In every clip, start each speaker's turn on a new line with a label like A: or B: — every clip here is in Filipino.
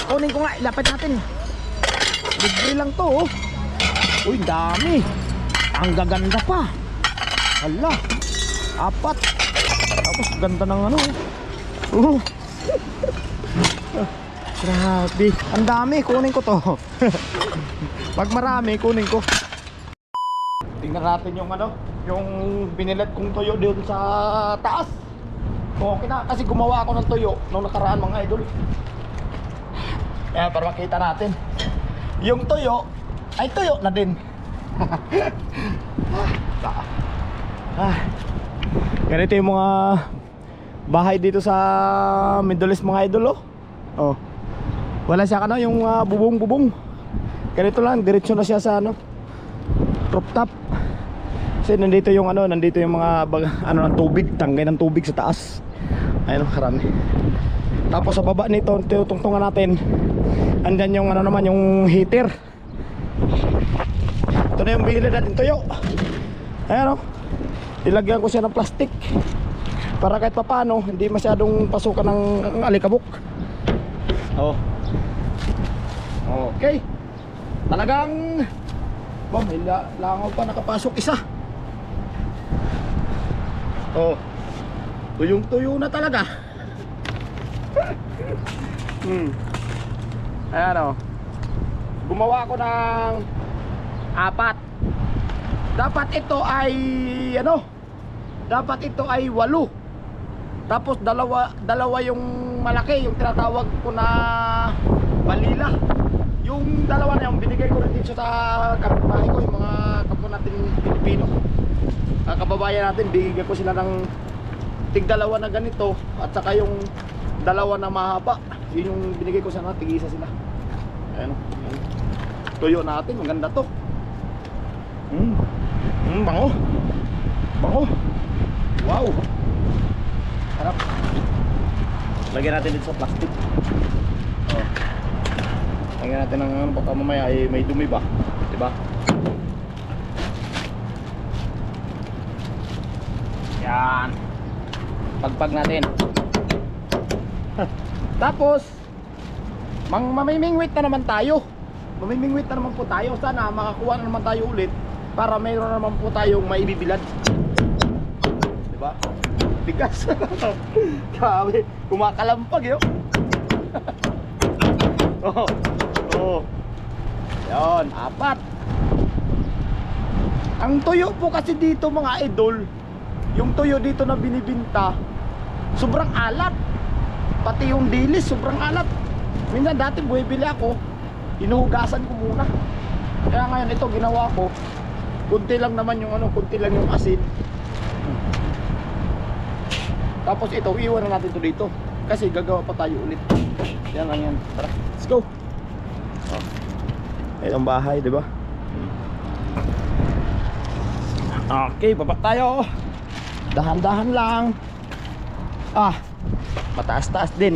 A: kunin ko nga, ilapit natin. Libre lang to, oh. Uy, dami. Ang gaganda pa. Hala, 4. Tapos ganda ng ano, oh. Grabe, ang dami, kunin ko to. Pag marami, kunin ko. Tingnan natin yung ano, yung binilet kong tuyo doon sa taas. Okay na, kasi gumawa ako ng tuyo nung nakaraan mga idol. Kaya para makita natin, yung tuyo ay tuyo na din. Ganito yung mga bahay dito sa Middle East mga idol, oh. Oh. Wala siya kana yung bubong-bubong. Ganito lang, diretso na siya sa ano, rooftop. Kasi nandito yung ano, nandito yung mga ano ng tubig, tangkay ng tubig sa taas. Ayun, karami. Tapos sa baba nito, tutungtungan natin. Andyan yung ano naman, yung heater. Ito na yung binili natin tuyo. Ayan, oh. Ilagyan ko siya ng plastic para kahit papano hindi masyadong pasukan ng alikabok. Oh. Okay. Talagang may langaw pa nakapasok isa. Oh. Tuyong-tuyo na talaga. Ayan, oh. Gumawa ako ng 4. Dapat ito ay ano? Dapat ito ay 8. Tapos dalawa yung malaki, yung tinatawag ko na balila. Yung dalawa na yung binigay ko rin dito sa kapitbahay ko, yung mga kapwa natin Pilipino. Kababayan natin, bigyan ko sila ng tig-2 na ganito at saka yung 2 na mahaba. Yun yung binigay ko sa mga tig-1 sila. Ayan, ayan. Tuyo natin, maganda to. Bango. Bango. Wow. Harap. Lagyan natin dito sa plastic. Oh. Lagyan natin ng ano, baka mamaya ay may dumi ba, diba? Yan. Pagpag natin. Tapos mamimingwit na naman tayo. Mamimingwit na naman po tayo. Sana makakuha na naman tayo ulit para mayroon naman po tayong maibibilad. Diba? Bigas. Grabe, kumakalampag yun. Oh. Oh. Yan, 4. Ang tuyo po kasi dito mga idol, yung tuyo dito na binibinta, sobrang alat. Pati yung dilis, sobrang alat. Minsan dati buwibili ako, inuhugasan ko muna. Kaya ngayon ito ginawa ko, kunti lang naman yung ano, kunti lang yung asin. Tapos ito, iwan na natin to dito kasi gagawa pa tayo ulit. Yan lang yan. Tara, let's go. Oh. Ito ang bahay, di ba? Okay, baba tayo. Dahan-dahan lang. Mataas-taas din.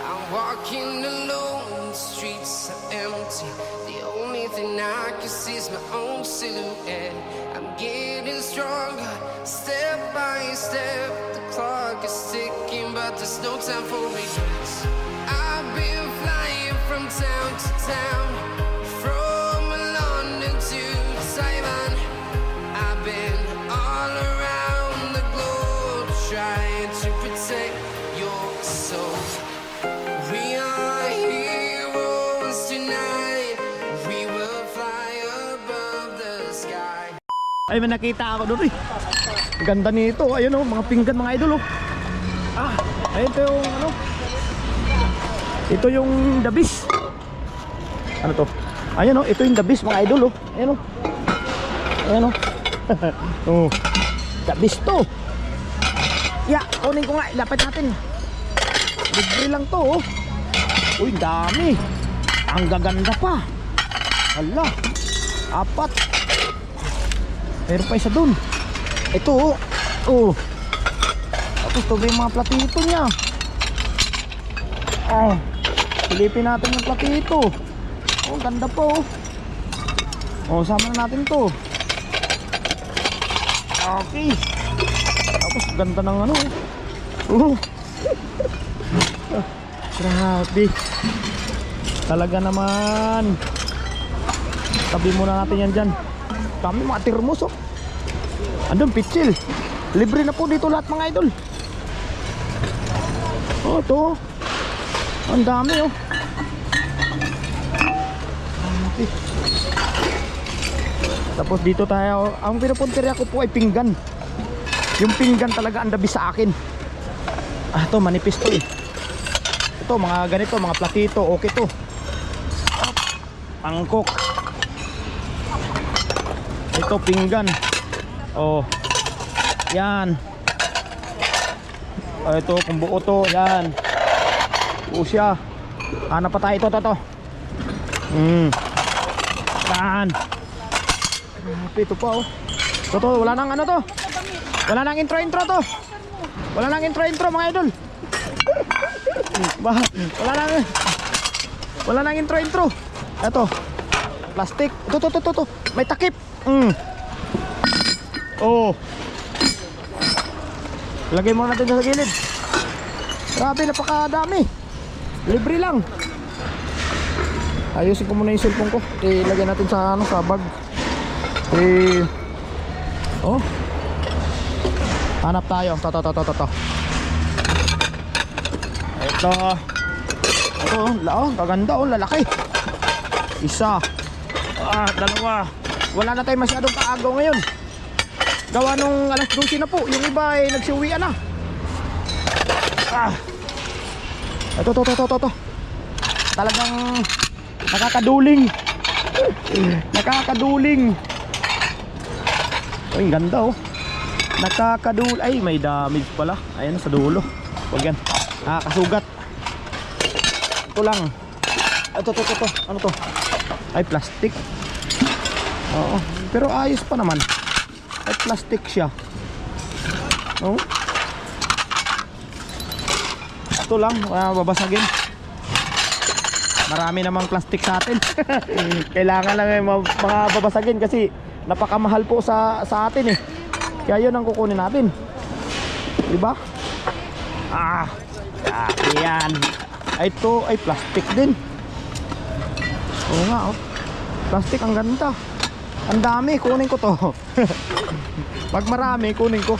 B: I'm walking alone, the streets are empty. The only thing I can see is my own silhouette. I'm getting stronger, step by step. The clock is ticking, but there's no time for regrets. I've been flying from town to town, from London to Taiwan. I've been all around the globe, trying to protect your soul. We are heroes tonight. We will fly above the sky.
A: Ay, may nakita ako doon, eh. Ganda nito. Ayun, oh, mga pinggan mga idol, oh. Ayun, ito yung ano, ito yung the beast. Ano to? Ayun, oh, ito yung the beast mga idol, oh. Ayun, oh. Ayun, oh. Oh, the beast to. Yeah, kunin ko nga, ilapit natin. Libre lang to, oh. Uy, dami. Ang gaganda pa. Hala, 4. Meron pa isa dun. Ito, oh. Oh. Tapos ito ba yung mga platito niya. Silipin natin yung platito. Oh, ganda po, oh. Oh, sama na natin to. Okay. Tapos ganda ng ano, Grabe. Talaga naman. Tabi muna natin yan dyan. Kami mga termos oh. Andun pitsil. Libre na po dito lahat mga idol. Oh to. Ang dami oh. Tapos dito tayo. Ang pinupuntirya ko po ay pinggan. Yung pinggan talaga ang dabi sa akin. To manipis to eh. Ito mga ganito, mga platito. Okay to. Pangkok. Ito pinggan. Oh. Yan. Ito kung buo to. Yan. Buo siya. Hanap pa tayo. Ito. Yan. Ito pa oh. Ito wala nang ano to. Wala nang intro to. Wala nang intro mga idol. Wala nang intro. Ito. Plastic. Ito. May takip. Oh. Lagay mo natin sa gilid. Grabe, napakadami. Libre lang. Ayusin ko muna yung cellphone ko. Ilagay natin sa sa bag. Oh. Hanap tayo. To. Ito. Kaganda oh, lalaki. Isa. Dalawa. Wala na tayo masyadong kaagaw ngayon. Gawa nung alas 12 na po. Yung iba ay nagsiuwian na. Ito. Talagang nakakaduling. Oh, ang ganda oh. Ay, may damage pala. Ayan sa dulo. Huwag yan. Kasugat. Ito lang. Ito. Ano to? Ay, plastic. Oo. Pero ayos pa naman. Ay, plastic siya. Oh. Ito lang. Babasagin. Marami namang plastic sa atin. Kailangan lang mga babasagin kasi napakamahal po sa atin eh. Kaya yun ang kukunin natin. Diba? Yan. Ito ay plastic din. Oo nga oh. Plastic, ang ganda. Ang dami, kunin ko to. Pag marami, kunin ko.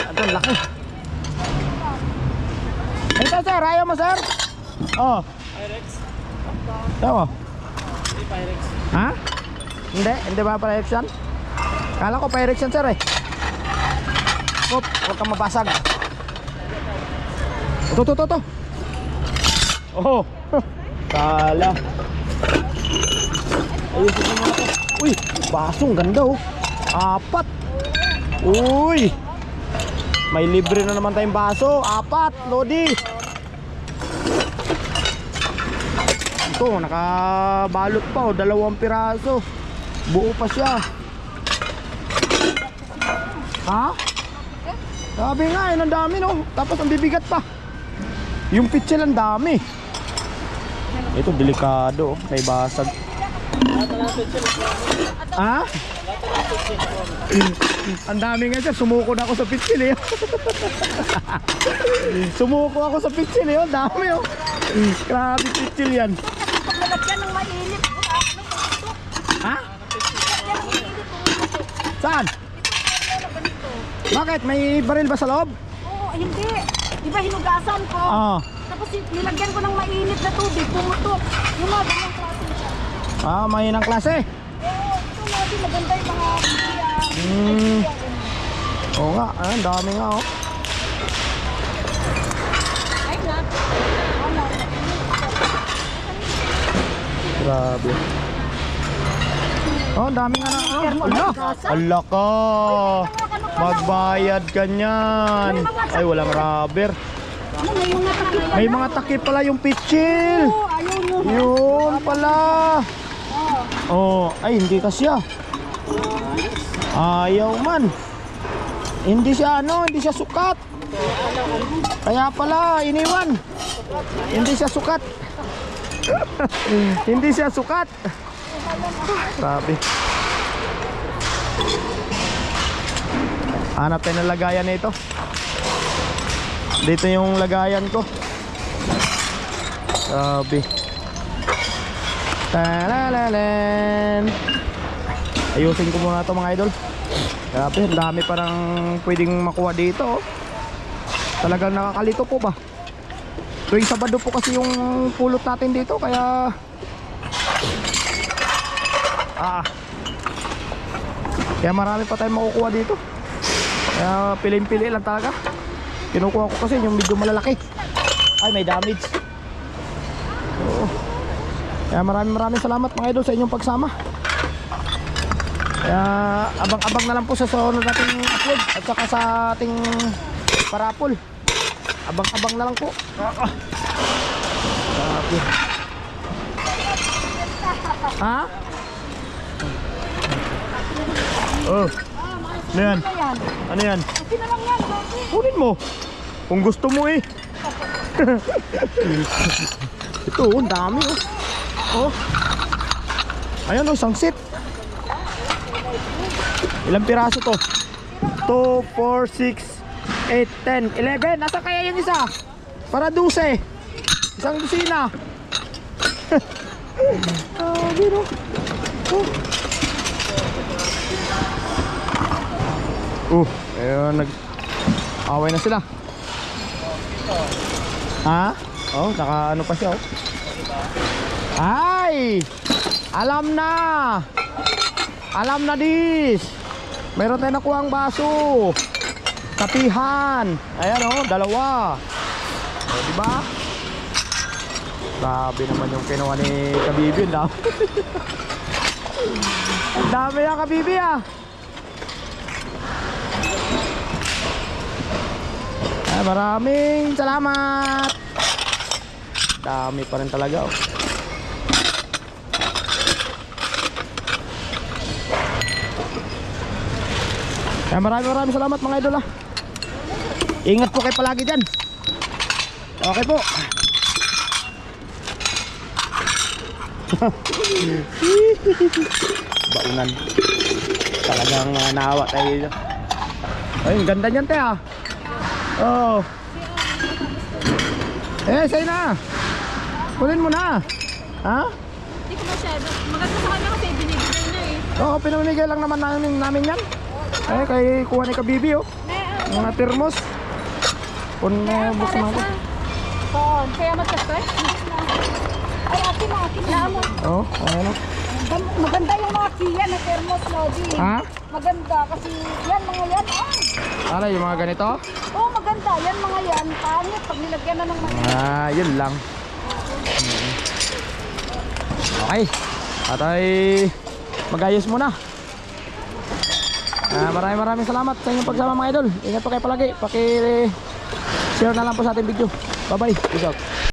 A: Ito, laki. Ito sir, ayaw mo sir? Oh. Pyrex. Tawa. Hindi Pyrex. Ha? Hindi ba Pyrex yan? Kala ko Pyrex yan sir eh. Huwag kang mabasag. Ito. Oh. Kala. Ayusin mo na ito. Uy, basong ganda oh. 4. Uy. May libre na naman tayong baso. 4, Lodi. Ito, nakabalot pa oh. 2 piraso. Buo pa siya. Ha? Sabi nga, ang dami no. Tapos ang bibigat pa. Yung pitchel ang dami. Ito, delikado oh. May basag. Ha? Ang dami nga siya. Sumuko na ako sa pitchel eh. Sumuko ako sa pitchel eh. Ang dami oh. Grabe pitchel yan.
C: Lalagyan ng mainit.
A: Ha? Saan? Bakit? May baril ba sa loob?
C: Oo, hindi. Di ba hinugasan ko? Tapos nilagyan ko ng mainit na tubig, pumutok. Yung mga ganyang klase siya.
A: Mahinang klase.
C: Oo, ito nga din, maganda yung mga
A: Oo nga, ang dami nga oh.
C: Ay nga.
A: Grabe. Oh, ang dami nga na. Ala ka. Magbayad ka niyan. Ay, walang rubber. May mga takip pala yung pitchil. Yun pala. Oh, ay hindi kasya. Ayaw man. Hindi siya hindi siya sukat. Kaya pala iniwan. Hindi siya sukat. Hindi siya sukat. Sabi. Hanap tayo ng lagayan nito. Dito yung lagayan ko. Grabe. Talalalan. Ayusin ko muna ito mga idol. Grabe, ang dami parang pwedeng makuha dito. Talagang nakakalito po ba? Tuwing Sabado po kasi yung pulot natin dito, kaya kaya marami pa tayong makukuha dito. Kaya piling-pili lang talaga. Kinukuha ko kasi yung medyo malalaki. Ay, may damage. Oo. Kaya maraming salamat mga idol sa inyong pagsama. Kaya abang-abang na lang po sa sunod nating upload at saka sa ating parapol. Abang-abang na lang po. Grabe. Ha? Oh. Ano yan? Ano yan?
C: Sino lang yan, Logi?
A: Kunin mo. Kung gusto mo eh. Ito, ang dami oh. Oh. Ayan oh, isang set. Ilang piraso to? 2, 4, 6, 8, 10, 11. Nasa kaya yung isa? Para 12. Isang dosina. Biro. Ayun, nag-away na sila. Ha? Oh, naka ano pa siya oh. Ay! Alam na! Alam na dis! Meron tayong nakuha ang baso. Kapihan. Ayan oh, dalawa. O, diba? Grabe naman yung kinuha ni Kabibi. Ang dami. Ang dami yan, Kabibi ah. Ay, maraming salamat. Dami pa rin talaga oh. Kaya maraming salamat mga idol ah. Ingat po kayo palagi dyan. Okay po. Baunan. Talagang naawa tayo. Ay, ang ganda niyan te ah. Oh. Sa'yo na. Kunin mo na. Ha?
C: Hindi ko masyado. Maganda sa kanya kasi binibigay na eh.
A: Oo, pinamimigay lang naman namin yan. Kay kuha ni Kabibi oh. Mga termos. Kung bus na ako.
C: Oo, kaya magkasay. Ay, akin na mo.
A: Oo, ayan oh.
C: Maganda yung mga kiya na thermos, Lodi.
A: Ha?
C: Maganda kasi yan, mga yan.
A: Ano yung mga ganito?
C: Oo, maganda. Yan, mga yan. Pangit pag nilagyan na ng mga.
A: Yun lang. Okay. At ay mag-ayos muna. Maraming salamat sa inyong pagsama mga idol. Ingat po kayo palagi. Paki-share na lang po sa ating video. Bye bye. Peace out.